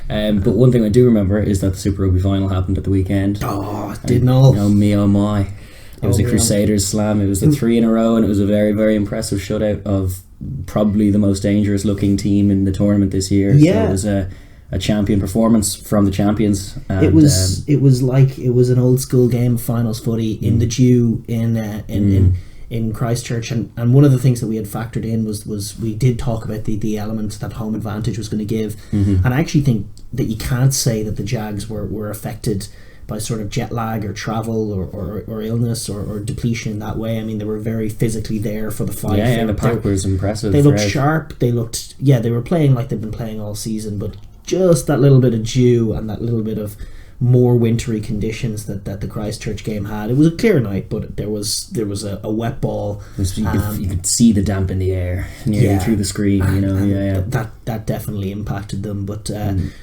But one thing I do remember is that the Super Rugby Final happened at the weekend. Oh, it didn't all. Oh me, oh my. It was a Crusaders slam. It was the 3 in a row, and it was a very, very impressive shutout of probably the most dangerous looking team in the tournament this year. Yeah. So it was a champion performance from the champions. And, it was like it was an old school game of finals footy in the Dew in Christchurch, and one of the things that we had factored in was we did talk about the element that home advantage was going to give, and I actually think that you can't say that the Jags were affected by sort of jet lag or travel or illness or depletion in that way. I mean, they were very physically there for the fight. Yeah, the pack was impressive. They looked sharp. They were playing like they've been playing all season, but just that little bit of dew and that little bit of more wintry conditions that the Christchurch game had. It was a clear night, but there was a wet ball. You could see the damp in the air through the screen. That definitely impacted them. But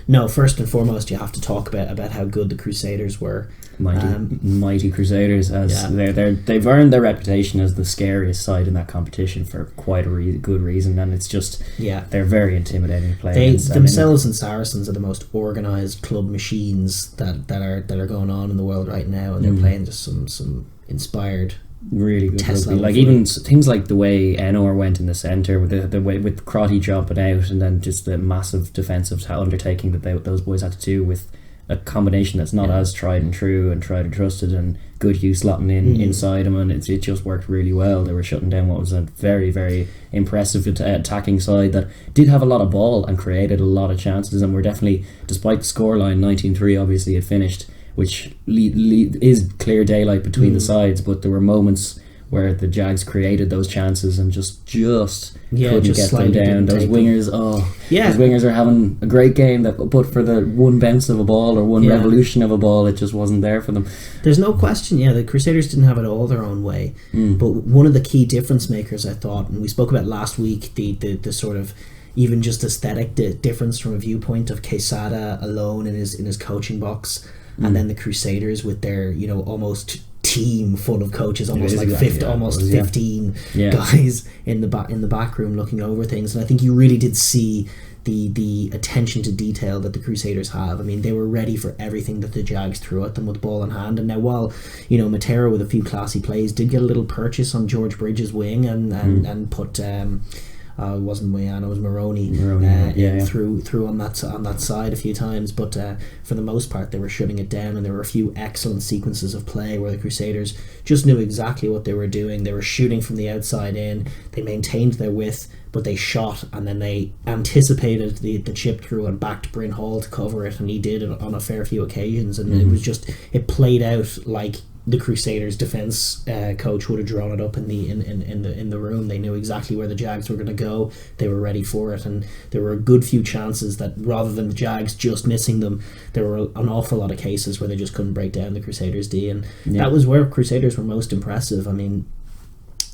no, first and foremost, you have to talk about how good the Crusaders were. Mighty Crusaders, they've earned their reputation as the scariest side in that competition for quite a good reason, and it's just they're very intimidating to play against. Themselves and Saracens are the most organised club machines that are going on in the world right now, and they're playing just some inspired, really good rugby. Like even things like the way Enor went in the centre with the way with Crotty jumping out, and then just the massive defensive undertaking that those boys had to do with a combination that's not as tried and true and tried and trusted, and good Hugh slotting inside him, and it just worked really well. They were shutting down what was a very, very impressive attacking side that did have a lot of ball and created a lot of chances, and were definitely, despite the scoreline 19-3 obviously it finished, which is clear daylight between the sides, but there were moments where the Jags created those chances and just couldn't get them down. Those wingers, those wingers are having a great game, but for the one bounce of a ball or one revolution of a ball, it just wasn't there for them. There's no question, the Crusaders didn't have it all their own way. But one of the key difference makers, I thought, and we spoke about last week, the sort of even just aesthetic difference from a viewpoint of Quesada alone in his coaching box, and then the Crusaders with their almost team full of coaches, almost like 15 guys in the back room looking over things. And I think you really did see the attention to detail that the Crusaders have. I mean, they were ready for everything that the Jags threw at them with ball in hand. And now, while Matera with a few classy plays did get a little purchase on George Bridges' wing and put it wasn't Moyano, it was Maroney through on that side a few times, but for the most part they were shutting it down, and there were a few excellent sequences of play where the Crusaders just knew exactly what they were doing. They were shooting from the outside in, they maintained their width, but they shot, and then they anticipated the chip through and backed Bryn Hall to cover it, and he did it on a fair few occasions, and it played out like the Crusaders defence coach would have drawn it up in the room. They knew exactly where the Jags were going to go. They were ready for it, and there were a good few chances that, rather than the Jags just missing them, there were an awful lot of cases where they just couldn't break down the Crusaders D, and that was where Crusaders were most impressive. I mean,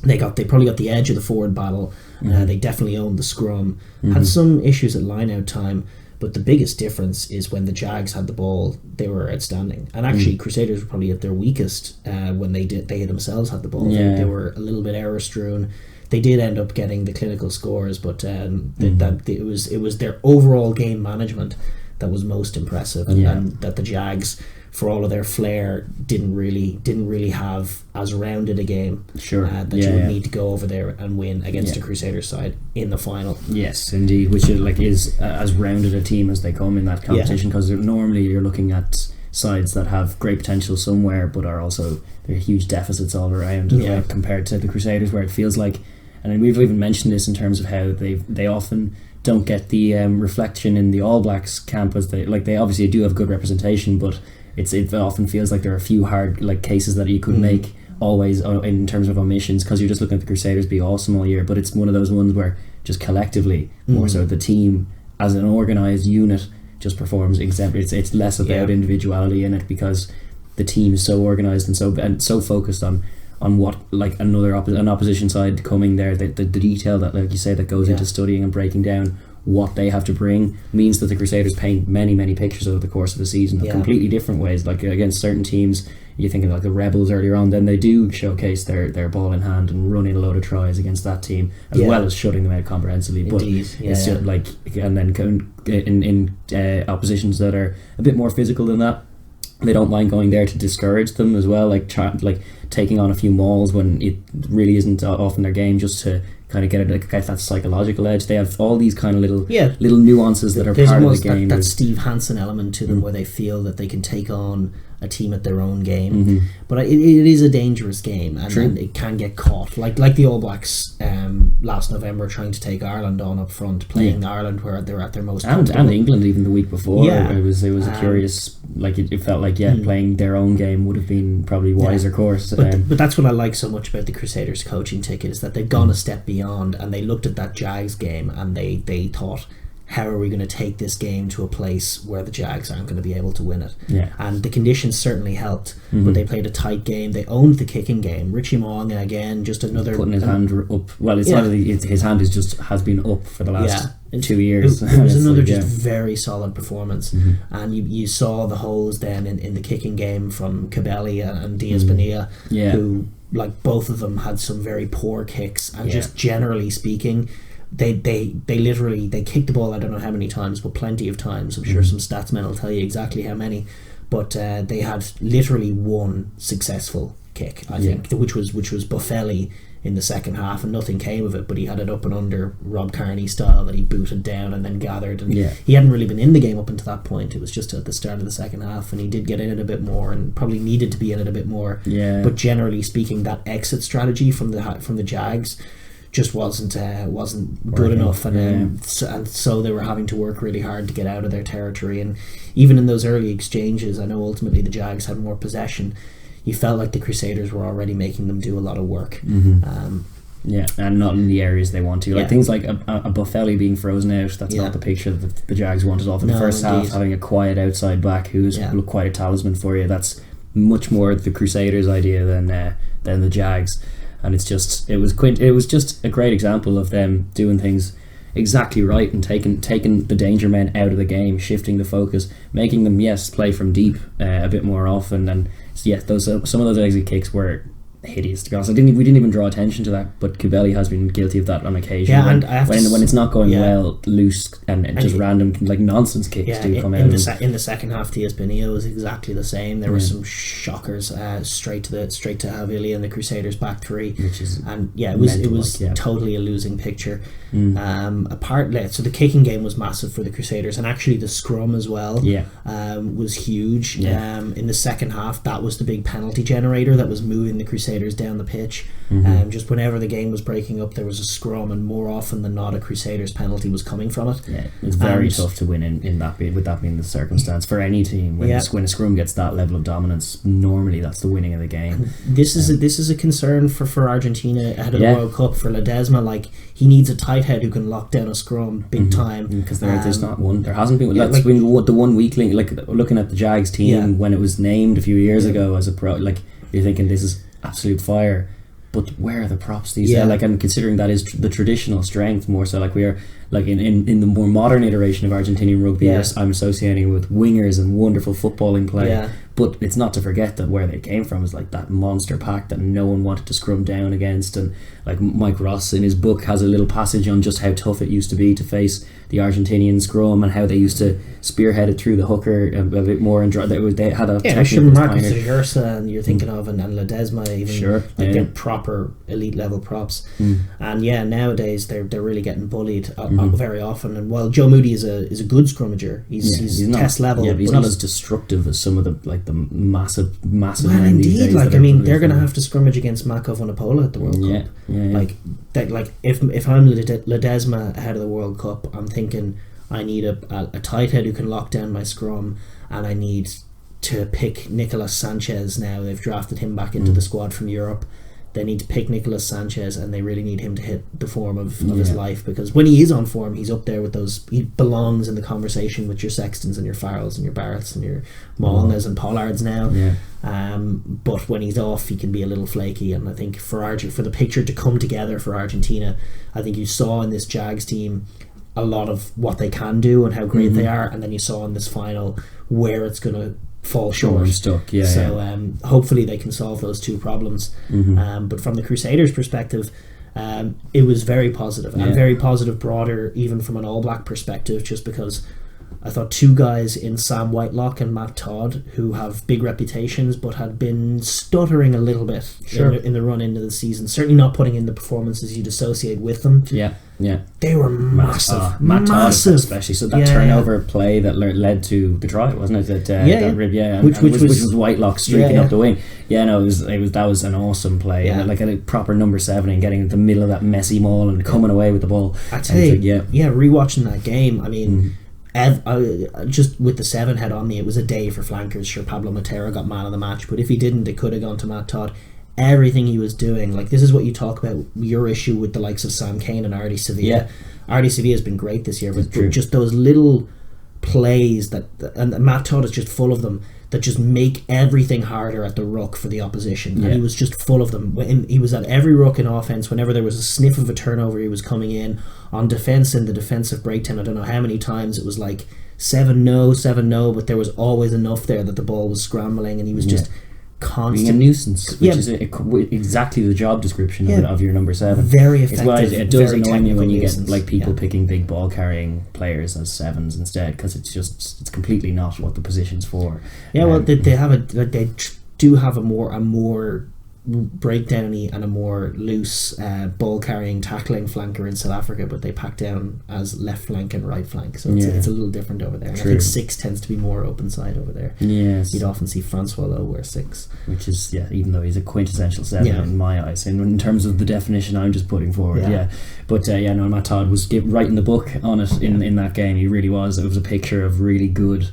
they probably got the edge of the forward battle. They definitely owned the scrum. Had some issues at line-out time, but the biggest difference is when the Jags had the ball, they were outstanding. And actually, Crusaders were probably at their weakest when they themselves had the ball. They were a little bit error-strewn. They did end up getting the clinical scores, but it was their overall game management that was most impressive, and that the Jags, for all of their flair, didn't really have as rounded a game you would need to go over there and win against a Crusaders side in the final. Yes, indeed, which is as rounded a team as they come in that competition, because normally you're looking at sides that have great potential somewhere, but are also, there are huge deficits all around, compared to the Crusaders, where it feels like, and we've even mentioned this in terms of how they often don't get the reflection in the All Blacks camp, as they obviously do have good representation, but it often feels like there are a few hard cases that you could make always in terms of omissions, because you're just looking at the Crusaders be awesome all year, but it's one of those ones where just collectively, more so the team as an organised unit just performs exemplary. It's less about individuality in it, because the team is so organised and so focused on what an opposition side coming there, the detail that, like you say, that goes into studying and breaking down what they have to bring means that the Crusaders paint many pictures over the course of the season of completely different ways. Like against certain teams, you're thinking like the Rebels earlier on, then they do showcase their ball in hand and run in a load of tries against that team, as well as shutting them out comprehensively. But it's just like, and then in oppositions that are a bit more physical than that, they don't mind going there to discourage them as well, like taking on a few mauls when it really isn't often their game, just to kind of get that psychological edge. They have all these kind of little nuances that are part of the game. That Steve Hansen element to them, where they feel that they can take on a team at their own game, but it is a dangerous game, and it can get caught, like the All Blacks last November trying to take Ireland on up front, playing Ireland where they're at their most and England even the week before. It was a curious, like it felt like playing their own game would have been probably wiser course. But that's what I like so much about the Crusaders coaching ticket, is that they've gone a step beyond, and they looked at that Jags game and they thought, how are we going to take this game to a place where the Jags aren't going to be able to win it? And the conditions certainly helped, but they played a tight game. They owned the kicking game. Richie Mo'unga again, just another putting his hand up. Well, it's not his hand has been up for the last 2 years. It was another just very solid performance, and you saw the holes then in the kicking game from Cabelli and Diaz Bonilla, who, like, both of them had some very poor kicks, and just generally speaking, they literally kicked the ball, I don't know how many times, but plenty of times. I'm sure some stats men will tell you exactly how many, but they had literally one successful kick, I think, which was Buffelli in the second half, and nothing came of it, but he had it up and under Rob Kearney style that he booted down and then gathered, and he hadn't really been in the game up until that point. It was just at the start of the second half, and he did get in it a bit more and probably needed to be in it a bit more, but generally speaking, that exit strategy from the Jags just wasn't good enough, and so they were having to work really hard to get out of their territory. And even in those early exchanges, I know ultimately the Jags had more possession, you felt like the Crusaders were already making them do a lot of work. And not in the areas they want to. Like things like a Buffelli being frozen out, that's not the picture that the Jags wanted off in the first half. Having a quiet outside back who's quite a talisman for you, that's much more the Crusaders' idea than the Jags. And it was just a great example of them doing things exactly right and taking the danger men out of the game, shifting the focus, making them play from deep a bit more often. And some of those exit kicks were hideous, to be honest. We didn't even draw attention to that, but Cabelli has been guilty of that on occasion. When it's not going well, loose and just random like nonsense kicks do come out. In the second half, Diaz Bonilla was exactly the same. There were some shockers straight to Havili and the Crusaders back three, it was totally a losing picture. So the kicking game was massive for the Crusaders, and actually the scrum as well was huge. In the second half, that was the big penalty generator that was moving the Crusaders down the pitch. Just whenever the game was breaking up, there was a scrum, and more often than not a Crusaders penalty was coming from it. It's very tough to win in that, with that being the circumstance for any team. When a scrum gets that level of dominance, normally that's the winning of the game. This is a concern for Argentina ahead of the World Cup. For Ledesma, like, he needs a tight head who can lock down a scrum big time, because there's not one. There hasn't been. That's been the one weakling. Like, looking at the Jags team when it was named a few years ago as a pro, like, you're thinking this is absolute fire, but where are the props these days? Like, I'm considering that is the traditional strength more so. Like, we are, like, in the more modern iteration of Argentinian rugby, I'm associating with wingers and wonderful footballing play, but it's not to forget that where they came from is like that monster pack that no one wanted to scrum down against. And like Mike Ross in his book has a little passage on just how tough it used to be to face the Argentinian scrum, and how they used to spearhead it through the hooker a bit more, and they had a Marcus de Gersa, and you're thinking of, and Ledesma even, they're proper elite level props. And nowadays they're really getting bullied very often. And while Joe Moody is a good scrummager, he's test level, but he's not as destructive as some of the massive well, indeed, like, I mean, they're going to have to scrummage against Mako Vunipola at the World Cup. Like if I'm Ledesma ahead of the World Cup, I'm thinking I need a tight head who can lock down my scrum, and I need to pick Nicolas Sanchez now. They've drafted him back into the squad from Europe. They need to pick Nicolas Sanchez, and they really need him to hit the form of his life, because when he is on form, he's up there with those. He belongs in the conversation with your Sextons and your Farrells and your Barretts and your Mo'ungas and Pollards now. But when he's off, he can be a little flaky. And I think for the picture to come together for Argentina, I think you saw in this Jags team a lot of what they can do and how great they are, and then you saw in this final where it's going to fall short. Stuck, so hopefully they can solve those two problems. But from the Crusaders' perspective, it was very positive, and very positive broader, even from an All Black perspective, just because I thought two guys in Sam Whitelock and Matt Todd, who have big reputations but had been stuttering a little bit in the run into the season, certainly not putting in the performances you'd associate with them. They were massive. Matt Todd especially. So that turnover play that led to the try, wasn't it? Which was Whitelock streaking up the wing. That was an awesome play. And like a proper number 7 and getting in the middle of that messy maul and coming away with the ball. I tell you, rewatching that game, I mean, just with the 7 head on me, it was a day for flankers. Sure, Pablo Matera got man of the match, but if he didn't, it could have gone to Matt Todd. Everything he was doing, like, this is what you talk about your issue with the likes of Sam Cane and Artie Sevilla. Artie Sevilla has been great this year, but just those little plays and Matt Todd is just full of them, that just make everything harder at the ruck for the opposition. And he was just full of them. He was at every ruck in offense. Whenever there was a sniff of a turnover, he was coming in. On defense, in the defensive breakdown, I don't know how many times it was like 7-0, but there was always enough there that the ball was scrambling, and he was just constant. Being a nuisance, which is exactly the job description of your number 7. Very effective. It does annoy me when you get like people picking big ball carrying players as 7s instead, because it's completely not what the position's for. They do have a more breakdowny and a more loose ball carrying tackling flanker in South Africa, but they pack down as left flank and right flank, so it's a little different over there. And I think 6 tends to be more open side over there. You'd often see Francois Lowe wear 6, which is even though he's a quintessential 7 in my eyes, in terms of the definition I'm just putting forward. But Matt Todd was writing the book on it in that game. He really was. It was a picture of really good,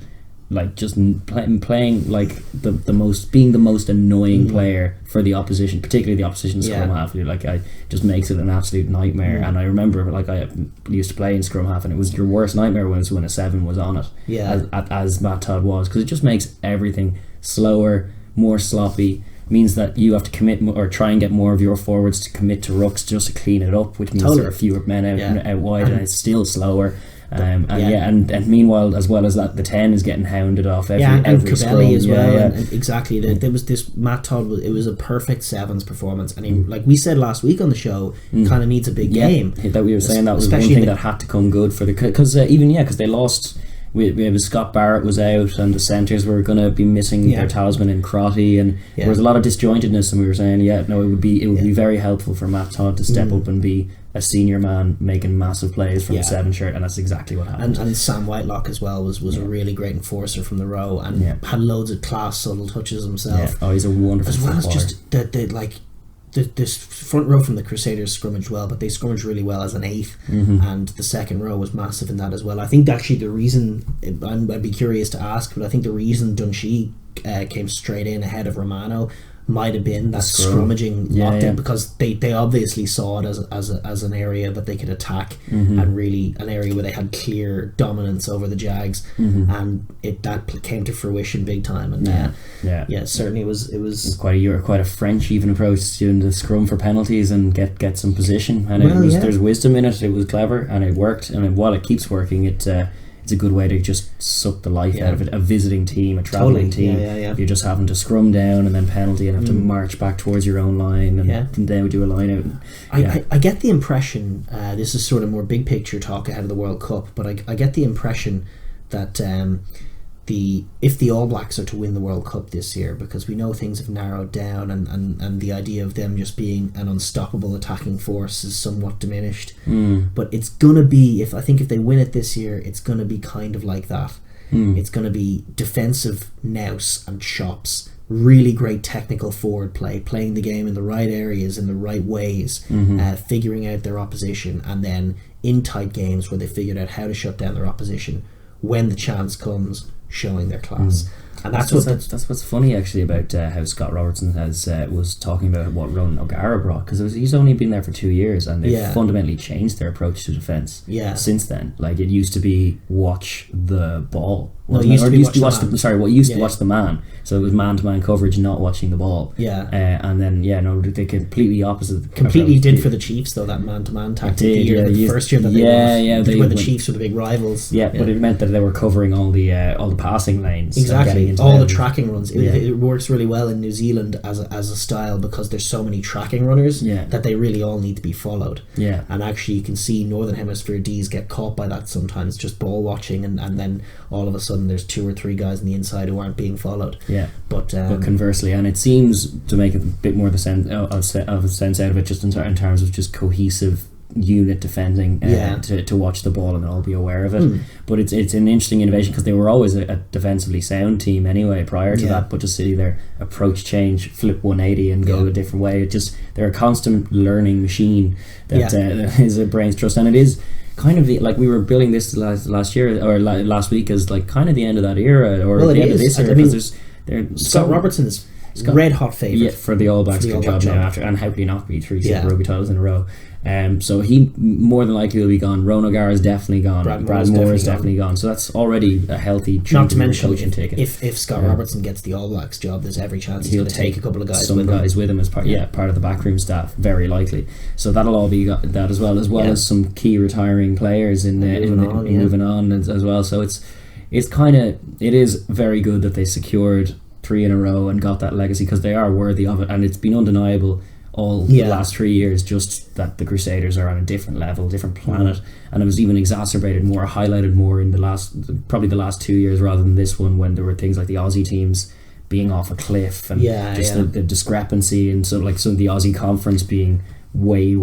like, just playing like the most annoying player for the opposition, particularly the opposition scrum half. Like, I just makes it an absolute nightmare. And I remember, like, I used to play in scrum half, and it was your worst nightmare when a 7 was on it, as Matt Todd was, because it just makes everything slower, more sloppy. Means that you have to commit or try and get more of your forwards to commit to rucks just to clean it up, which means there are fewer men out wide, and it's still slower. And meanwhile, as well as that, the 10 is getting hounded off every Cavelli as well. And exactly. There was this Matt Todd. It was a perfect 7s performance, and he, like we said last week on the show, kind of needs a big game. That we were saying that was one thing that had to come good for the, because they lost. We have Scott Barrett was out, and the centres were going to be missing their talisman in Crotty, and there was a lot of disjointedness, and we were saying it would be very helpful for Matt Todd to step up and be a senior man making massive plays from the 7 shirt, and that's exactly what happened. And Sam Whitelock as well was a really great enforcer from the row, and had loads of class subtle touches himself. He's a wonderful as well footballer. As just this front row from the Crusaders scrimmaged well, but they scrimmaged really well as an 8, and the second row was massive in that as well. I think actually the reason, I'd be curious to ask, but I think the reason Dunshee came straight in ahead of Romano might have been that scrummaging lockdown, because they obviously saw it as an area that they could attack, and really an area where they had clear dominance over the Jags, and that came to fruition big time. And certainly it was quite a French even approach to doing the scrum for penalties and get some position, and there's wisdom in it. It was clever and it worked, and while it keeps working, it's a good way to just suck the life out of it. A visiting team, a travelling team, you're just having to scrum down and then penalty and have to march back towards your own line, and then we do a line out. I get the impression, this is sort of more big picture talk ahead of the World Cup, but I get the impression that if the All Blacks are to win the World Cup this year, because we know things have narrowed down, and the idea of them just being an unstoppable attacking force is somewhat diminished, but it's gonna be, if they win it this year, it's gonna be kind of like that. It's gonna be defensive nous and chops, really great technical forward play, playing the game in the right areas in the right ways, figuring out their opposition, and then in tight games where they figured out how to shut down their opposition when the chance comes, showing their class. And that's what's funny actually about how Scott Robertson was talking about what Ronan O'Gara brought, because he's only been there for 2 years and they've fundamentally changed their approach to defence since then. Like, it used to be watch the ball. No, it used to watch the man. So it was man-to-man coverage, not watching the ball. And then they completely opposite. Completely did for the Chiefs though, that man-to-man tactic. The first year that they were the Chiefs were the big rivals. But it meant that they were covering all the passing lanes. Exactly, all the tracking runs. It works really well in New Zealand as a style, because there's so many tracking runners that they really all need to be followed. And actually, you can see Northern Hemisphere Ds get caught by that sometimes, just ball watching, and then all of a sudden there's 2 or 3 guys on the inside who aren't being followed. But conversely, and it seems to make a bit more of a sense out of it, just in terms of just cohesive unit defending to watch the ball and all be aware of it. But it's an interesting innovation, because they were always a defensively sound team anyway prior to that, but just see their approach change, flip 180 and go a different way. They're a constant learning machine that is a brain's trust, and it is kind of like we were building this last year or last week as like kind of the end of that era, or the end of this era, because Scott Robertson's red hot favourite for the All Blacks job now after, and how can he not be 3 Super Rugby titles in a row? So he more than likely will be gone. Ron O'Gara is definitely gone. Brad Moore is definitely gone. So that's already a healthy chunk. Not to mention, ticket. If Scott Robertson gets the All Blacks job, there's every chance he'll take a couple of guys with him as part of the backroom staff, very likely. So that'll all be that as well as some key retiring players moving on as well. So it is very good that they secured 3 in a row and got that legacy, because they are worthy of it, and it's been undeniable all the last 3 years just that the Crusaders are on a different level, different planet, and it was even exacerbated more, highlighted more in the last 2 years rather than this one, when there were things like the Aussie teams being off a cliff and the discrepancy, and so like some of the Aussie conference being way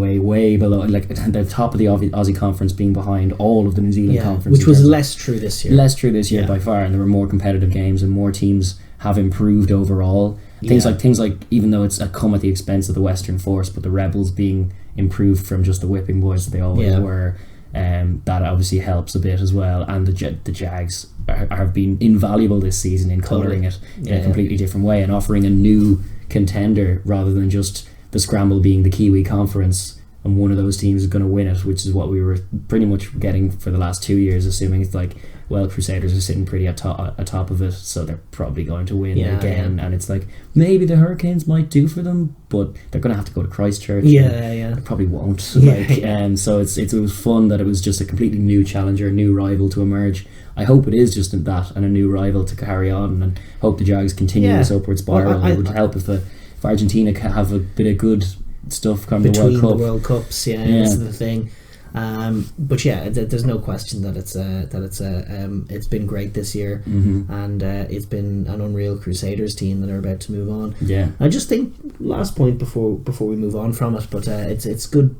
below, like at the top of the Aussie conference being behind all of the New Zealand conference, which was less true this year by far, and there were more competitive games and more teams have improved overall. Things like even though it's come at the expense of the Western Force, but the Rebels being improved from just the whipping boys that they always were, that obviously helps a bit as well. And the Jags have been invaluable this season in colouring it in a completely different way and offering a new contender rather than just the scramble being the Kiwi Conference and one of those teams is going to win it, which is what we were pretty much getting for the last 2 years, assuming it's like, well, Crusaders are sitting pretty atop of it, so they're probably going to win again. And it's like, maybe the Hurricanes might do for them, but they're going to have to go to Christchurch. They probably won't. So it was fun that it was just a completely new challenger, a new rival to emerge. I hope it is just that, and a new rival to carry on, and hope the Jags continue this upward spiral. It would help if Argentina can have a bit of good stuff come between the World Cup. The World Cups, that's the thing. But there's no question that it's been great this year, and it's been an unreal Crusaders team that are about to move on. I just think last point before we move on from it, but it's good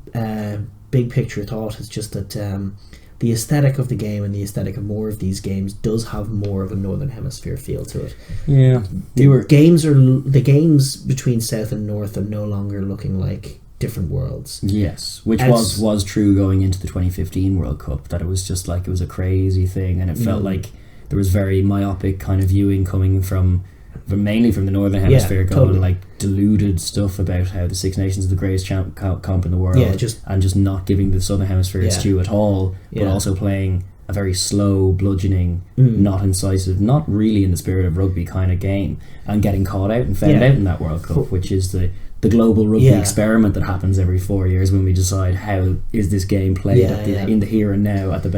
big picture thought. It's just that the aesthetic of the game and the aesthetic of more of these games does have more of a Northern Hemisphere feel to it. The games between South and North are no longer looking like different worlds. Yes, which was true going into the 2015 World Cup, that it was just like it was a crazy thing, and it felt like there was very myopic kind of viewing coming from mainly from the Northern Hemisphere, going like deluded stuff about how the Six Nations are the greatest comp in the world, and just not giving the Southern Hemisphere its due at all, but also playing a very slow, bludgeoning, not incisive, not really in the spirit of rugby kind of game, and getting caught out and found out in that World Cup, which is the global rugby experiment that happens every 4 years when we decide how is this game played in the here and now at the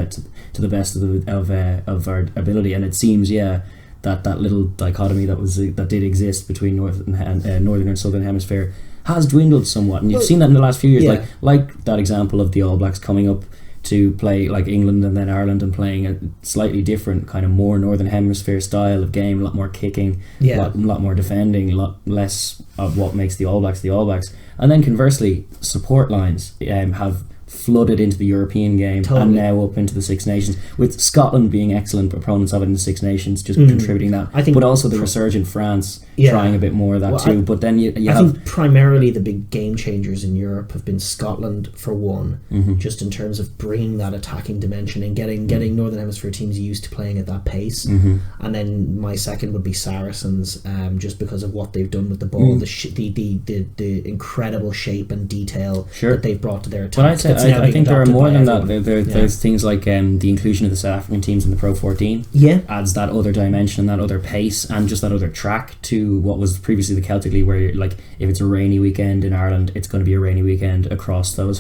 to the best of our ability. And it seems that little dichotomy that did exist between northern and southern hemisphere has dwindled somewhat, and you've seen that in the last few years, like that example of the All Blacks coming up to play like England and then Ireland and playing a slightly different kind of more Northern Hemisphere style of game, a lot more kicking, a lot more defending, a lot less of what makes the All Blacks the All Blacks. And then conversely, support lines have flooded into the European game and now up into the Six Nations, with Scotland being excellent opponents of it in the Six Nations, just contributing that. I think, but also the resurgent France trying a bit more of that too. But then you I think primarily the big game changers in Europe have been Scotland for one, just in terms of bringing that attacking dimension and getting Northern Hemisphere teams used to playing at that pace. And then my second would be Saracens, just because of what they've done with the ball, the incredible shape and detail that they've brought to their attack. But I think there are more than that. There's things like the inclusion of the South African teams in the Pro 14 adds that other dimension, that other pace, and just that other track to what was previously the Celtic League, where like if it's a rainy weekend in Ireland, it's going to be a rainy weekend across that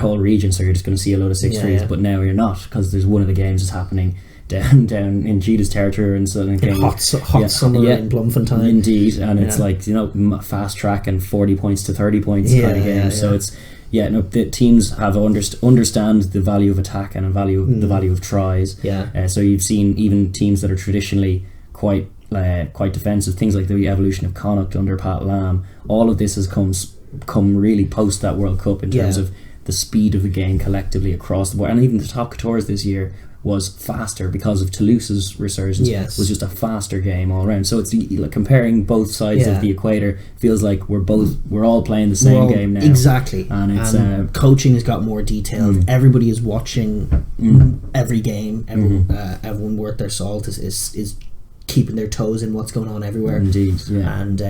whole region, so you're just going to see a load of 6-3s. But now you're not, because there's one of the games is happening down in Cheetah's territory and something. Hot summer in Bloemfontein. Indeed, and it's like, fast track and 40 points to 30 points kind of game. So it's the teams have understand the value of attack and the value of tries. So you've seen even teams that are traditionally quite defensive, things like the evolution of Connacht under Pat Lam. All of this has come really post that World Cup in terms of the speed of the game collectively across the board, and even the top couture this year was faster because of Toulouse's resurgence. Was just a faster game all around. So it's like comparing both sides of the equator. Feels like we're all playing the same game now. Exactly, and it's coaching has got more detailed. Everybody is watching every game. Everyone worth their salt is keeping their toes in what's going on everywhere. Indeed, and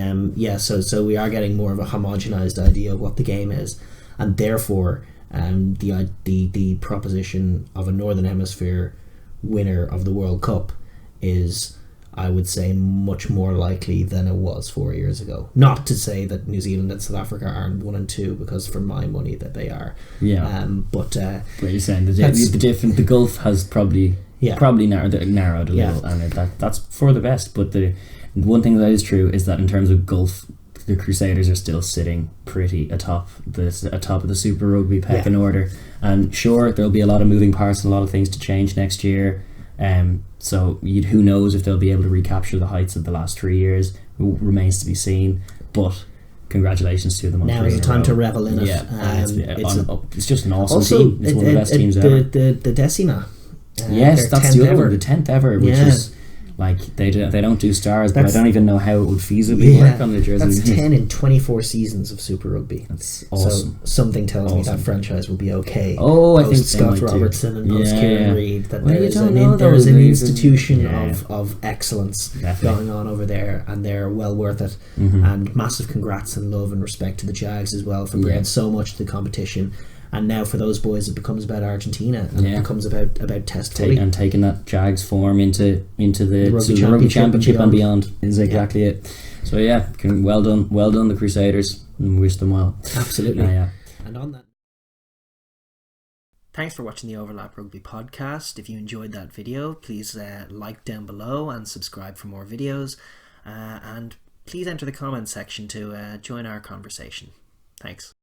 so we are getting more of a homogenized idea of what the game is, and therefore. The proposition of a Northern Hemisphere winner of the World Cup is, I would say, much more likely than it was 4 years ago. Not to say that New Zealand and South Africa aren't 1 and 2, because for my money that they are. But you're saying the gulf has probably narrowed a little, and that's for the best. But the one thing that is true is that in terms of gulf, the Crusaders are still sitting pretty atop of the Super Rugby pecking order, and sure, there'll be a lot of moving parts and a lot of things to change next year. So who knows if they'll be able to recapture the heights of the last 3 years? Remains to be seen. But congratulations to them. Now is the time to revel in it. It's just an awesome team. It's one of the best teams ever. The Decima. Yes, that's the other one, the 10th ever, which is. Like they don't do stars, but I don't even know how it would feasibly work on the jersey. That's 10 in 24 seasons of Super Rugby. That's awesome. So something tells me that franchise will be okay. I think Scott Robertson and post Kieran Reid, that there is an institution of excellence going on over there, and they're well worth it. And massive congrats and love and respect to the Jags as well for bringing so much to the competition. And now for those boys, it becomes about Argentina, and it becomes about Test footy. And taking that Jags form into the Rugby Championship and beyond is exactly it. So well done the Crusaders, and wish them well. Absolutely. And on that, thanks for watching the Overlap Rugby podcast. If you enjoyed that video, please like down below and subscribe for more videos, and please enter the comments section to join our conversation. Thanks.